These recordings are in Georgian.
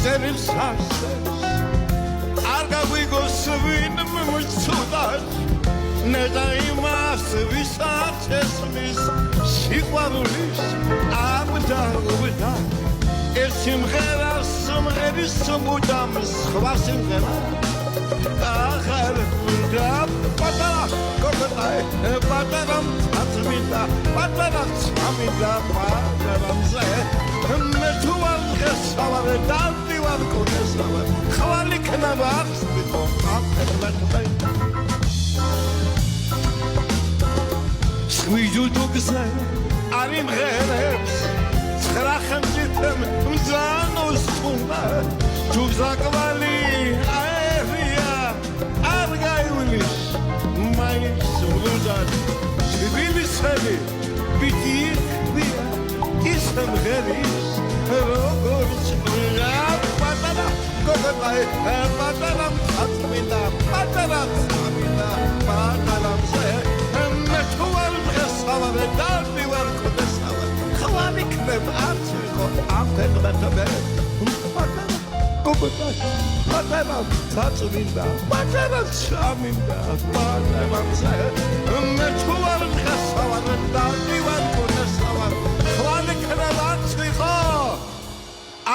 წერილს არსებს არ გაგვიგოს ვინმე მოცუდად ნედა იმას ვისაც ესმის სიყვარულის აბდა ეს სიმღერას სიმღერის მუდამ სხვა სიმღერა ახალ უნდა პატარა კორტაი პატარა აწმინდა პატარა წამიდა პატარამზე მე თუ არ გესავარ დავდივარ კონესავარ ხვალ იქნება ახსნითო აფერმეთბე სვიჯუდუგზე არ იმღერებს ცხრა ხელმწიფემ მზანოს თუნდა ჯუგზაკვალი არ გაივლის მაინც ვლუდად თბილისელი პიტი ქვია ის მღერის როგორც პატარა გოგოთაი პატარა აწმინდა პატარა წმინდა პატარამზე მე თუ არ მღესავარ დავდივარ კონესავარ ხვალ იქნებ არც ვიყო ამ ფერმეთბე პატარა გოგოთაი პატარა წმინდა პატარა წმინდა პატარამზე მე თუ არ მღესავარ დავდივარ კონესავარ ხვალ იქნებ არც ვიყო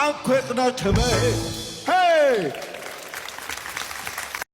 ამ ქვეყნათბე ჰეი